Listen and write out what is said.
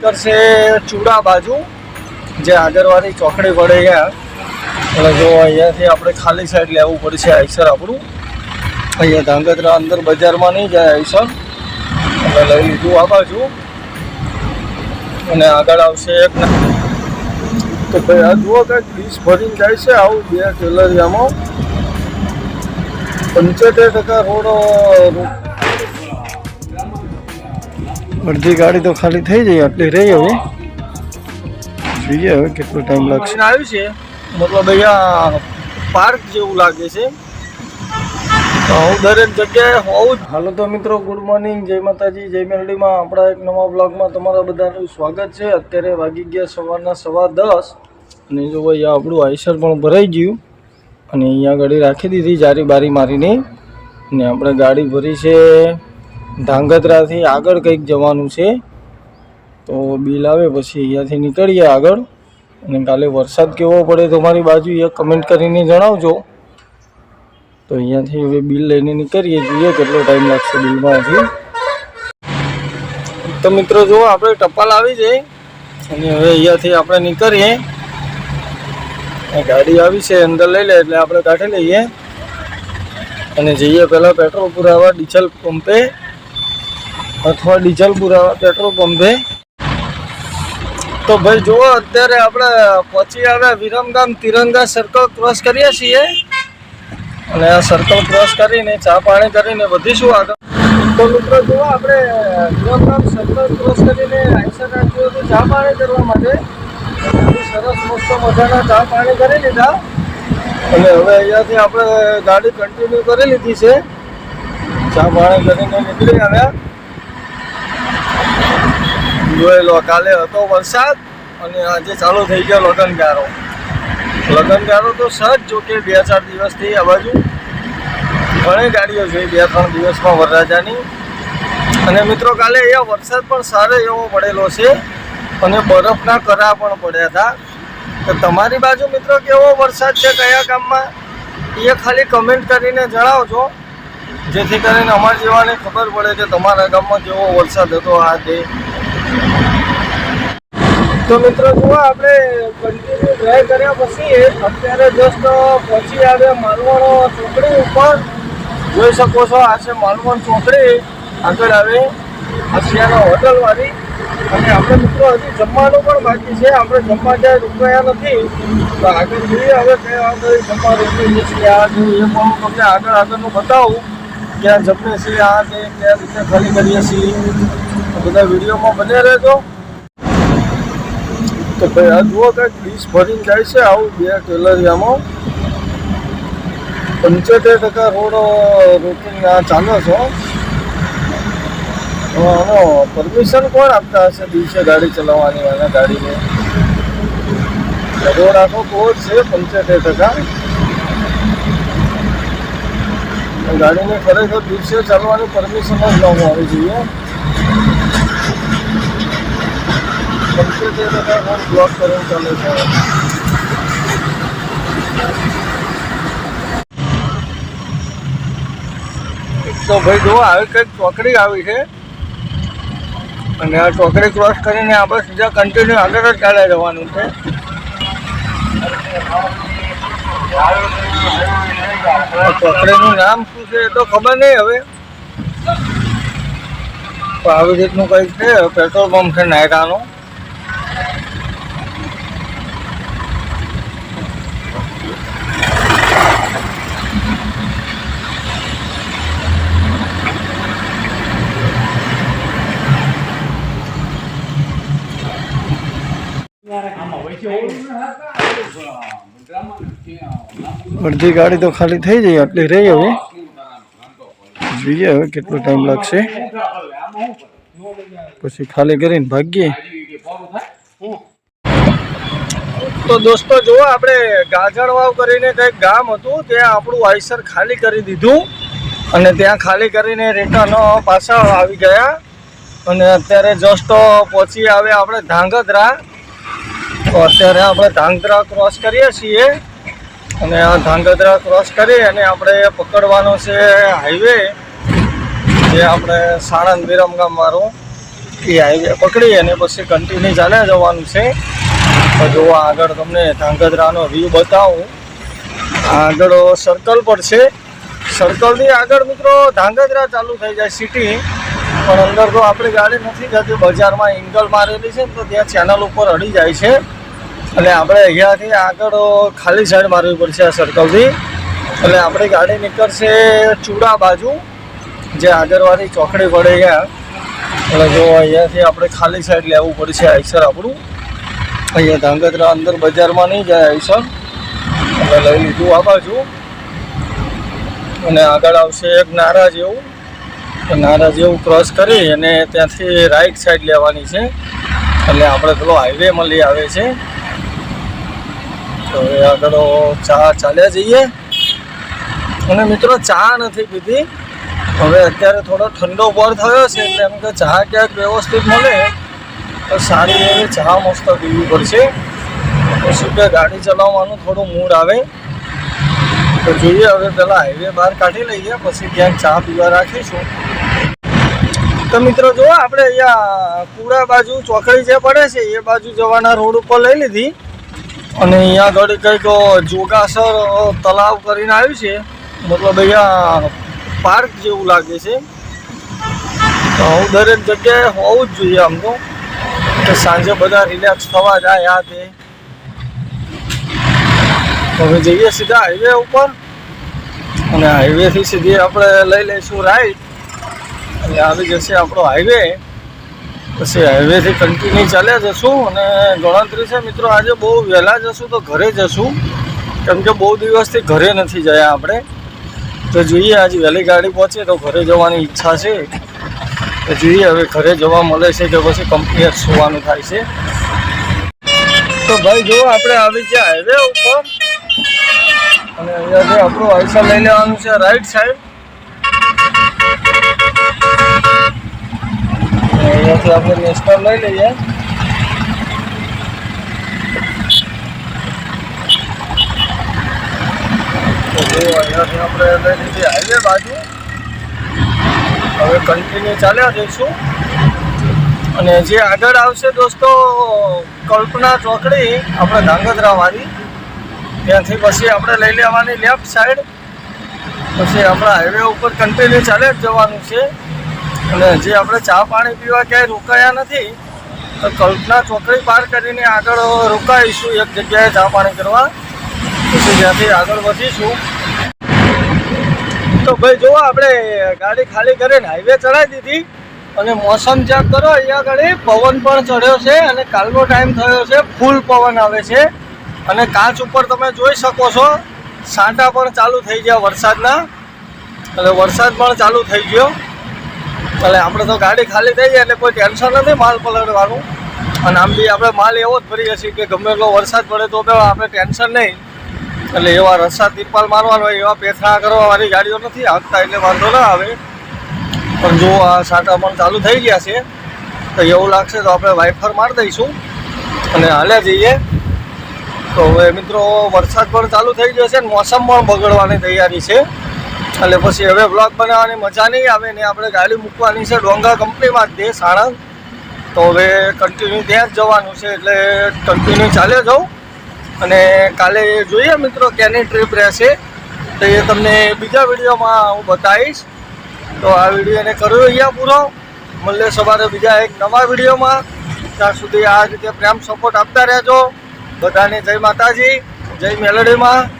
કરશે ચૂડા બાજુ જે આગળવાળી ચોકડી પડે એટલે જો અહીંયાથી આપણે ખાલી સાઈડ લેવું પડશે આઈસર આપણું. અહીંયા ધાંગધ્રા અંદર બજારમાં નહીં જાય આઈસર એટલે લઈ લીધું આ બાજુ અને આગળ આવશે એક. તો ભાઈ આ જુઓ કંઈક ડીશ ભરીને જાય છે આવું 2 ટેલરિયામાં 75% રોડ. અડધી ગાડી તો ખાલી થઈ જાય આટલી રહી. હવે જોઈએ હવે કેટલો ટાઈમ લાગશે. આવ્યું છે મતલબ અહીંયા પાર્ક જેવું લાગે છે તો હું દરેક જગ્યાએ હોઉં જ. હાલો તો મિત્રો, ગુડ મોર્નિંગ, જય માતાજી, જય મેલડીમાં. આપણા એક નવા બ્લોગમાં તમારા બધાનું સ્વાગત છે. અત્યારે વાગી ગયા સવારના 10:15 અને જો ભાઈ આપણું આઈસર પણ ભરાઈ ગયું અને અહીંયા ગાડી રાખી દીધી જારી બારી મારીને. અને આપણે ગાડી ભરી છે ધાંગધ્રાથી આગળ કંઈક જવાનું છે તો બિલ આવે પછી અહીંયાથી નીકળીએ આગળ. અને કાલે વરસાદ કેવો પડે તમારી બાજુ એ કમેન્ટ કરીને જણાવજો. તો અહીંયાથી હવે બિલ લઈને નીકળીએ, જોઈએ કેટલો ટાઈમ લાગશે બિલમાં હજી. તો મિત્રો જુઓ આપણે ટપાલ આવી જાય અને હવે અહીંયાથી આપણે નીકળીએ. ગાડી આવી છે અંદર લઈ લે એટલે આપણે કાઢી લઈએ અને જઈએ પહેલાં પેટ્રોલ પુરાવા ડીઝલ પંપે અથવા ડીઝલ પુરાવા પેટ્રોલ પંપે. તો ભાઈ જુઓ અત્યારે આપણે પહોંચી આવ્યા વિરમગામ તિરંગા સર્કલ ક્રોસ કરીએ છીએ અને આ સર્કલ ક્રોસ કરીને ચા પાણી કરીને વધીશું આગળ. તો મિત્રો જુઓ આપણે વિરમગામ સર્કલ ક્રોસ કરીને આઈસર રાખ્યું હતું ચા પાણી કરવા માટે. સરસ મસ્ત મજાના ચા પાણી કરી લીધા અને હવે અહીંયાથી આપણે ગાડી કન્ટિન્યુ કરી લીધી છે. ચા પાણી કરીને નીકળી આવ્યા. જોઈ લો, કાલે હતો વરસાદ અને આજે ચાલુ થઈ ગયો લગનગારો. લગનગારો તો સજ જોકે 2-4 દિવસથી આ બાજુ ઘણી ગાડીઓ જોઈ 2-3 દિવસમાં વરરાજાની. અને મિત્રો કાલે અહીંયા વરસાદ પણ સારો એવો પડેલો છે અને બરફના કરા પણ પડ્યા હતા. તો તમારી બાજુ મિત્રો કેવો વરસાદ છે, કયા ગામમાં, એ ખાલી કમેન્ટ કરીને જણાવજો જેથી કરીને અમારા જેવાને ખબર પડે કે તમારા ગામમાં કેવો વરસાદ હતો આ તે. તો મિત્રો જુઓ આપણે કન્ટિન્યુ ડ્રાઈવ કર્યા પછી અત્યારે જસ્ટ પહોંચી આવ્યા માલવણ ચોકડી ઉપર. જોઈ શકો છો આ છે માલવણ ચોકડી. આગળ આવે આશિયાના હોટલવાળી. અને આપણે મિત્રો હજી જમવાનું પણ બાકી છે. આપણે જમવા જાય રોકાયા નથી તો આગળ જોઈએ હવે કયા આગળ જમવા રોકીએ છીએ આ છે એ પણ હું તમને આગળનું બતાવું ક્યાં જમીએ છીએ આ છે ક્યાં રીતે ખાલી કરીએ છીએ. બધા વિડીયોમાં બને રહેજો. તો ભાઈ આ જુઓ કંઈક ડીશ ભરીને જાય છે આવું 2 ટેલરિયામાં 75% રોડ રોકીને આ ચાલે છે. પરમિશન કોણ આપતા હશે દિવસે ગાડી ચલાવવાની અને ગાડીને? રોડ આખો ક્લોઝ છે 75%. ગાડીને ખરેખર દિવસે ચાલવાની પરમિશન જ ન હોવી જોઈએ. 75% રોડ બ્લોક કરીને ચાલે છે. તો ભાઈ જુઓ આવી કંઈક ચોકડી આવી છે અને આ ચોકડી ક્રોસ કરીને આપણે સીધા કન્ટિન્યુ આગળ જ ચાલ્યા જવાનું છે. ચોકડીનું નામ શું છે એ તો ખબર નહીં હવે. તો આવી રીતનું કંઈક છે પેટ્રોલ પંપ છે નાયકાનો. અડધી ગાડી તો ખાલી થઈ જાય આટલી રહી. હવે જોઈએ હવે કેટલો ટાઈમ લાગશે પછી ખાલી કરીને ભાગીએ. તો દોસ્તો જુઓ આપણે ગાજણવાવ કરીને કંઈક ગામ હતું ત્યાં આપણું આઈસર ખાલી કરી દીધું અને ત્યાં ખાલી કરીને રિટર્ન પાછા આવી ગયા અને અત્યારે જસ્ટ પહોંચી આવ્યા આપણે ધાંગધ્રા. તો અત્યારે આપણે ધાંગધ્રા ક્રોસ કરીએ છીએ અને આ ધાંગધ્રા ક્રોસ કરી અને આપણે પકડવાનો છે હાઈવે જે આપણે સાણંદ વિરમગામ વાળો. એ હાઈવે પકડી અને પછી કન્ટિન્યુ ચાલ્યા જવાનું છે. તો જો આગળ તમને ધાંગધ્રાનો વ્યૂ બતાવું. આગળ સર્કલ પર છે. સર્કલની આગળ મિત્રો ધાંગધ્રા ચાલુ થઈ જાય સિટી, પણ અંદર તો આપણી ગાડી નથી જતી. બજારમાં એંગલ મારેલી છે ને તો ત્યાં ચેનલ ઉપર અડી જાય છે. એટલે આપણે અહીંયાથી આગળ ખાલી સાઈડ મારવી પડશે આ સર્કલથી. એટલે આપણી ગાડી નીકળશે ચૂડા બાજુ, જે આગળવાળી ચોકડી પડે ત્યાં. એટલે જો અહીંયાથી આપણે ખાલી સાઈડ લેવું પડશે આઈસર આપણું. અહીંયા ધાંગધ્રા અંદર બજારમાં નહીં જાય આઈસર, એટલે લઈ લીધું આ બાજુ. અને આગળ આવશે એક નારા જેવું. નારા જેવું ક્રોસ કરી અને ત્યાંથી રાઈટ સાઈડ લેવાની છે. એટલે આપણે પેલો હાઈવે મળી આવે છે. તો હવે આગળ ચા ચાલ્યા જઈએ. અને મિત્રો ચા નથી પીધી. હવે અત્યારે થોડો ઠંડો બોર થયો છે, એટલે એમ કે ચા ક્યાંક વ્યવસ્થિત મળે તો સારી એવી ચા મસ્ત પીવી પડશે. પછી કે ગાડી ચલાવવાનું થોડું મૂડ આવે. તો જોઈએ હવે પહેલાં હાઈવે બહાર કાઢી લઈએ, પછી ક્યાંક ચા પીવા રાખીશું. તો મિત્રો જો આપણે અહીંયા કુડા બાજુ ચોકડી જે પડે છે એ બાજુ જવાના રોડ ઉપર લઈ લીધી. અને અહીંયા આગળ કંઈક જોગાસર તલાવ કરીને આવ્યું છે, મતલબ અહીંયા પાર્ક જેવું લાગે છે. તો હું દરેક જગ્યાએ હોવું જ જોઈએ આમ તો, કે સાંજે બધા રિલેક્સ થવા જાય. આ તે હવે જઈએ સીધા હાઈવે ઉપર. અને હાઈવેથી સીધી આપણે લઈ લઈશું રાઈટ, એટલે આવી જશે આપણો હાઈવે. પછી હાઈવેથી કન્ટિન્યુ ચાલ્યા જશું. અને ગણતરી છે મિત્રો આજે બહુ વહેલા જશું તો ઘરે જશું, કેમ કે બહુ દિવસથી ઘરે નથી ગયા આપણે. તો જોઈએ આજે વહેલી ગાડી પહોંચે તો ઘરે જવાની ઈચ્છા છે. તો જોઈએ હવે ઘરે જવા મળે છે કે પછી કંપની સુવાનું થાય છે. તો ભાઈ જો આપણે આવી ગયા હાઈવે ઉપર. અને અહીંયાથી આપણું આઈસર લઈ લેવાનું છે રાઈટ સાઈડ. અહીંયાથી આપણે નેશનલ લઈ લઈએ. તો અહીંયાથી આપણે લઈ લીધી હાઈવે બાજુ. હવે કન્ટિન્યુ ચાલ્યા જઈશું. અને જે આગળ આવશે દોસ્તો કલ્પના ચોકડી આપણે ધાંગધ્રાવાળી, ત્યાંથી પછી આપણે લઈ લેવાની લેફ્ટ સાઈડ. પછી આપણા હાઈવે ઉપર કન્ટિન્યુ ચાલે જ જવાનું છે. અને જે આપણે ચા પાણી પીવા ક્યાંય રોકાયા નથી, તો કલ્પના ચોકડી પાર કરીને આગળ રોકાઈશું એક જગ્યાએ ચા પાણી કરવા. પછી ત્યાંથી આગળ વધીશું. તો ભાઈ જુઓ આપણે ગાડી ખાલી કરીને હાઈવે ચડાવી દીધી. અને મોસમ ચેક કરો, અહીંયા આગળ પવન પણ ચડ્યો છે. અને કાલનો ટાઈમ થયો છે, ફૂલ પવન આવે છે. અને કાચ ઉપર તમે જોઈ શકો છો સાંટા પણ ચાલુ થઈ ગયા વરસાદના. એટલે વરસાદ પણ ચાલુ થઈ ગયો. એટલે આપણે તો ગાડી ખાલી થઈ જાય એટલે કોઈ ટેન્શન નથી માલ પલળવાનું. અને આમ બી આપણે માલ એવો જ ભરીએ છીએ કે ગમે એટલો વરસાદ પડે તો આપણે ટેન્શન નહીં. એટલે એવા રસ્તા તિરપાલ મારવાનો હોય એવા પેથા કરવાવાળી ગાડીઓ નથી હાંકતા, એટલે વાંધો ના આવે. પણ જો આ સાંટા પણ ચાલુ થઈ ગયા છે, તો એવું લાગશે તો આપણે વાઇફર મારી દઈશું અને હાલ્યા જઈએ. તો હવે મિત્રો વરસાદ પણ ચાલુ થઈ ગયો છે, મોસમ પણ બગડવાની તૈયારી છે. એટલે પછી હવે બ્લોગ બનાવવાની મજા નહીં આવે ને. આપણે ગાડી મૂકવાની છે ડોંગા કંપનીમાં જ દે સાણંદ. તો હવે કન્ટિન્યુ ત્યાં જ જવાનું છે, એટલે કન્ટિન્યુ ચાલ્યો જાઉં. અને કાલે જોઈએ મિત્રો ક્યાંની ટ્રીપ રહેશે, તો એ તમને બીજા વિડીયોમાં હું બતાવીશ. તો આ વિડીયોને કર્યો અહીંયા પૂરો. મળીએ સવારે બીજા એક નવા વિડીયોમાં. ત્યાં સુધી આ રીતે પ્રેમ સપોર્ટ આપતા રહેજો. બધાને જય માતાજી, જય મેલડીમાં.